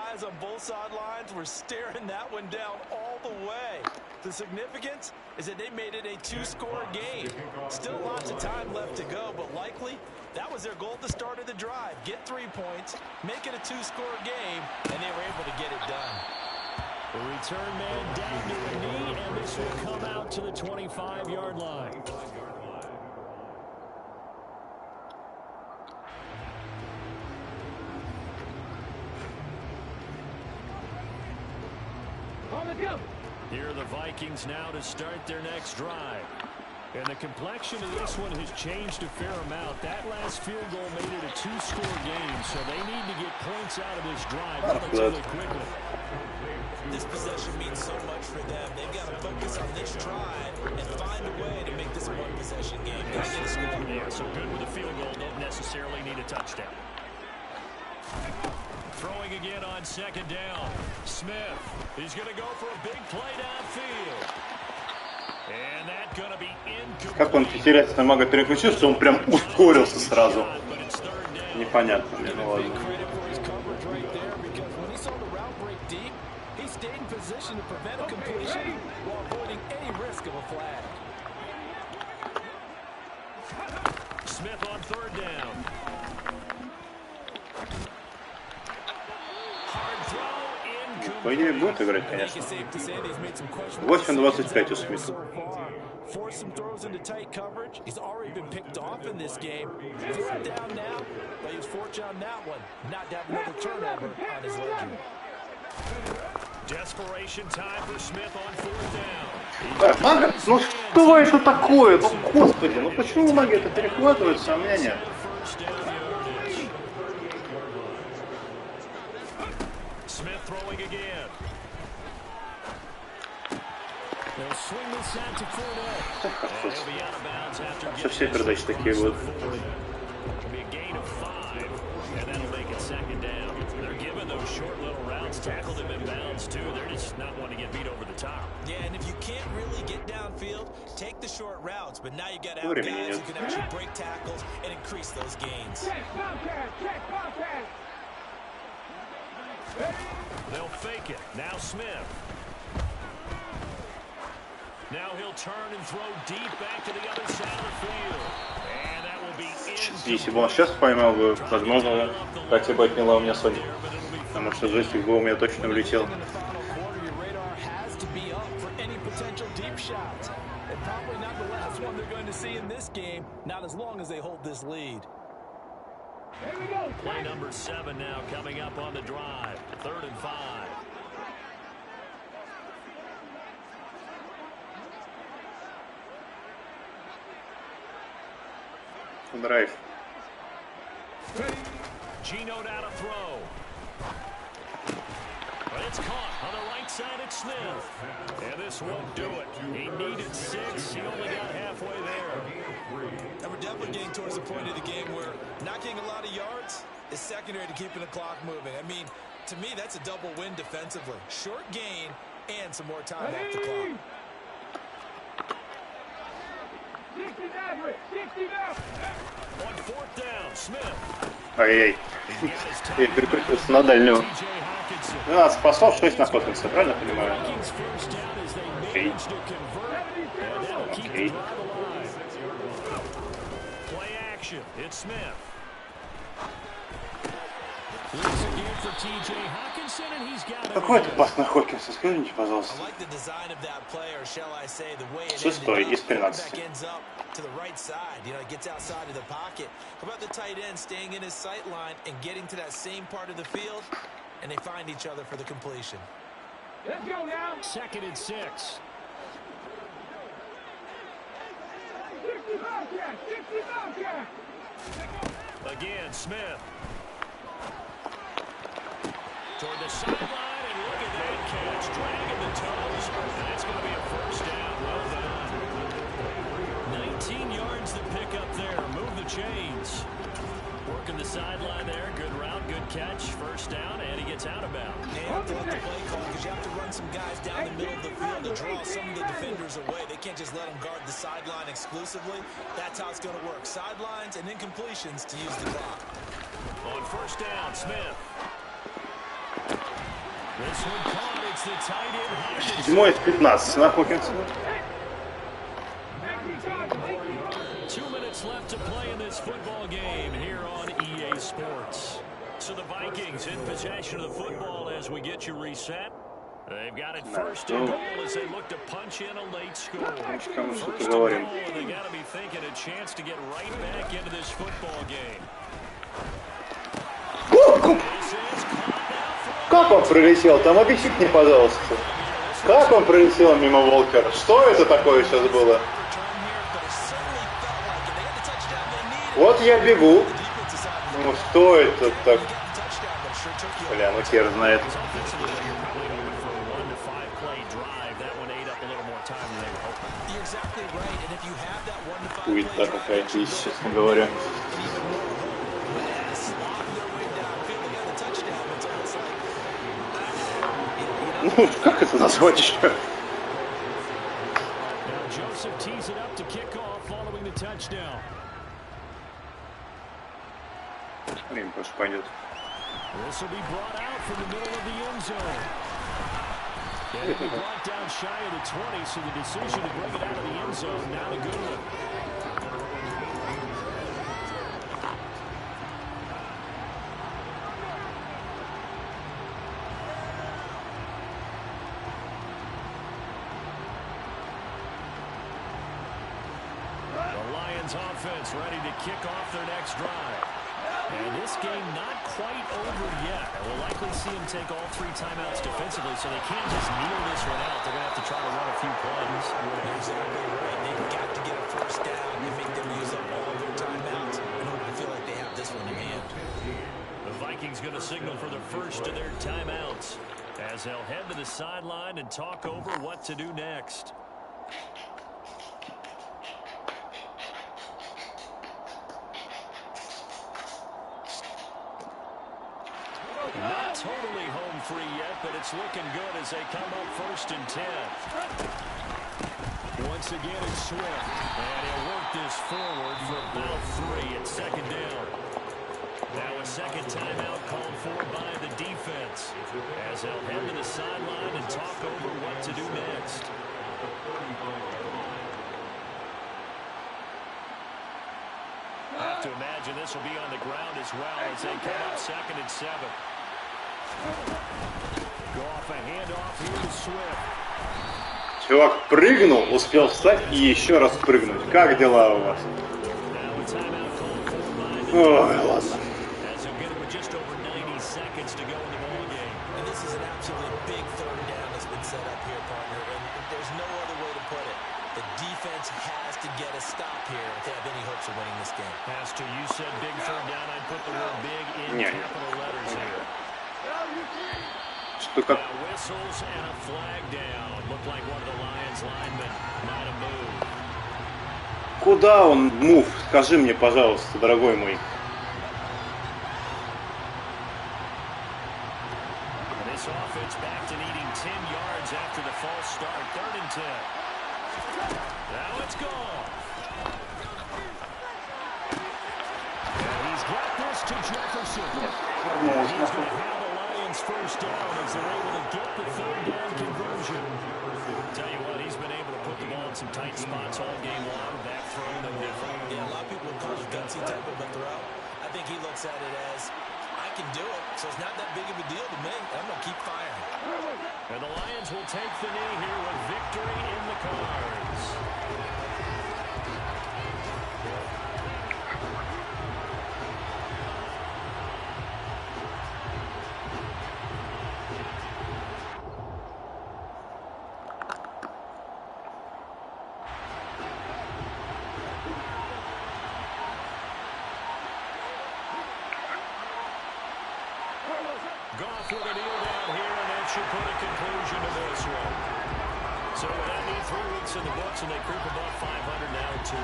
guys on both sidelines were staring that one down all the way. The significance is that they made it a two-score game. Still lots of time left to go, but likely that was their goal at the start of the drive. Get 3 points, make it a two-score game, and they were able to get it done. The return man down to a knee, and this will come out to the 25-yard line. Here are the Vikings now to start their next drive. And the complexion of this one has changed a fair amount. That last field goal made it a two-score game, so they need to get points out of this drive relatively quickly. This possession means so much for them. They've got to focus on this drive and find a way to make this a one-possession game. Got to get a score. Yeah, so good with a field goal. Don't necessarily need a touchdown. Throwing again on second down. Smith. He's going to go for a big play downfield. And that's going to be incomplete. Как он теряется на мага переключился, он прям ускорился сразу. Непонятно мне, ну ладно. Smith on third down. По идее будет играть, конечно. 8-25 у Смита. Force some throws into tight coverage. He's already been picked off in this game. Third down now, but he was fortunate on that one. Not to have another turnover on his ledger. Desperation time for Smith on fourth down. Мага, ну что это такое? Ну господи, ну почему маги это перехватывают, сомнения? Smith throwing again. They'll swing this out to Fournette. Что все передачи такие будут? Be a gain of 5, and that'll make it second down. They're giving those short little routes, tackled him in bounds too. They're just not wanting to get beat over the top. Yeah, and if you can't really get downfield, take the short routes. But now you got to have guys who can actually break tackles and increase those gains. Check contact. They'll fake it. Now Smith. Now he'll turn and throw deep back to the other side of the field. And that will be Если бы он сейчас поймал бы, возможно, хотя бы отняла у меня Соник. Потому что джойстик бы у меня точно улетел. Play number 7 now coming up on the drive. 3rd and 5. Драйв. Gino down to throw. But it's caught on the right side at Smith. And this won't do it. He needed 6. He only got halfway there. And we're definitely getting towards the point of the game where not getting a lot of yards is secondary to keeping the clock moving. I mean, to me, that's a double win defensively. Short gain and some more time off the clock. 60 On 4th down, Smith. Ай-яй. И переключился на дальнюю. 12 пасов, 6 на Хоткинса, правильно понимаю? Окей. Окей. Play action. It's Smith. Какой-то пас на Хокинса, скажите, пожалуйста. 6 из 13. To the right side, you know, it gets outside of the pocket. How about the tight end staying in his sight line and getting to that same part of the field, and they find each other for the completion. Let's go now. 2nd and 6. 60 Bobcat. Again, Smith. Toward the sideline, and look at that catch, dragging the toes. That's going to be a first down. Well done. 19 yards to pick up there. Move the chains. Working the sideline there. Good route, good catch. First down, and he gets out of bounds. They have to let the play call because you have to run some guys down the middle of the field to draw some of the defenders away. They can't just let them guard the sideline exclusively. That's how it's going to work. Sidelines and incompletions to use the clock. On first down, Smith. 7 из 15 на Хокинса. 2 minutes left to play in this football game here on EA Sports. So the Vikings in possession of the football as we get you reset. They've got it first and goal as they look to punch in a late score. First and goal, and they got to be thinking a chance to get right back into this football game. Как он прилетел? Там объясните мне, пожалуйста. Как он прилетел мимо Волкера? Что это такое сейчас было? Вот я бегу. Ну что это так? Бля, ну хер знает. Хуета какая-то, честно говоря. Ну, как это назвать еще? Время просто пойдет. Offense ready to kick off their next drive. And this game not quite over yet. We'll likely see them take all 3 timeouts defensively, so they can't just kneel this one out. They're going to have to try to run a few plays. Exactly right. They've got to get a first down and make them use up all of their timeouts in order to feel like they have this one in hand. The Vikings going to signal for the first of their timeouts as they'll head to the sideline and talk over what to do next. Not totally home free yet, but it's looking good as they come up first and 10. Once again, it's Swift. And he'll work this forward for about 3 at second down. Now a second timeout called for by the defense as they'll head to the sideline and talk over what to do next. I have to imagine this will be on the ground as well as they come up second and 7. Go off a handoff here to Swift. Чувак прыгнул, успел встать и еще раз прыгнуть. Как дела у вас? Ой, ладно. Has to get a stop here if they have any hopes of winning this game. Pastor, you said big third down. I'd put the word big in capital letters here. Что как? Whistles and a flag down. Looked like one of the Lions linemen might have moved. Куда он мув? Скажи мне, пожалуйста, дорогой мой. This offense back to needing 10 yards after the false start. 3rd and 10. Now it's gone. And he's got this to Jefferson. He's going to have the Lions first down as they're able to get the 3rd down conversion. Tell you what, he's been able to put the ball in some tight spots all game long. That throw, no different. Yeah, a lot of people would call it gutsy type of a throw. I think he looks at it as, I can do it, so it's not that big of a deal to me. I'm going to keep firing. And the Lions will take the knee here with victory in the cards. Goff with a kneel down here, and that should put a conclusion to this one. So that means 3 weeks in the books, and they creep above 500 now, 2-1.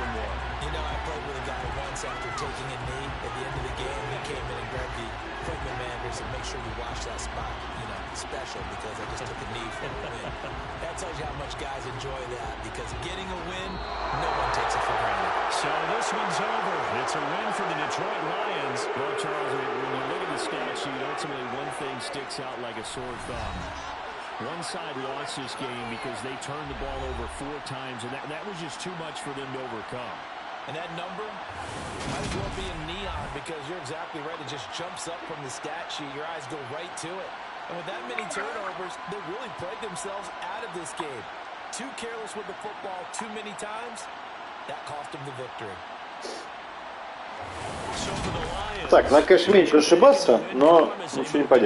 You know, I played with a guy once after taking a knee. At the end of the game, he came in and grabbed the equipment man and said, make sure you watch that spot. You know, special because I just took a knee for a win. That tells you how much guys enjoy that because getting a win, no one takes it for granted. So this one's over. It's a win for the Detroit Lions. Well, Charles, when you look at the stat sheet, ultimately one thing sticks out like a sore thumb. One side lost this game because they turned the ball over 4 times, and that was just too much for them to overcome. And that number might as well be in neon because you're exactly right. It just jumps up from the stat sheet. Your eyes go right to it. And with that many turnovers, they really played themselves out of this game. Too careless with the football too many times. That cost them the victory. So for the Lions, Так, надо, конечно, меньше ошибаться, но ничего не поделать.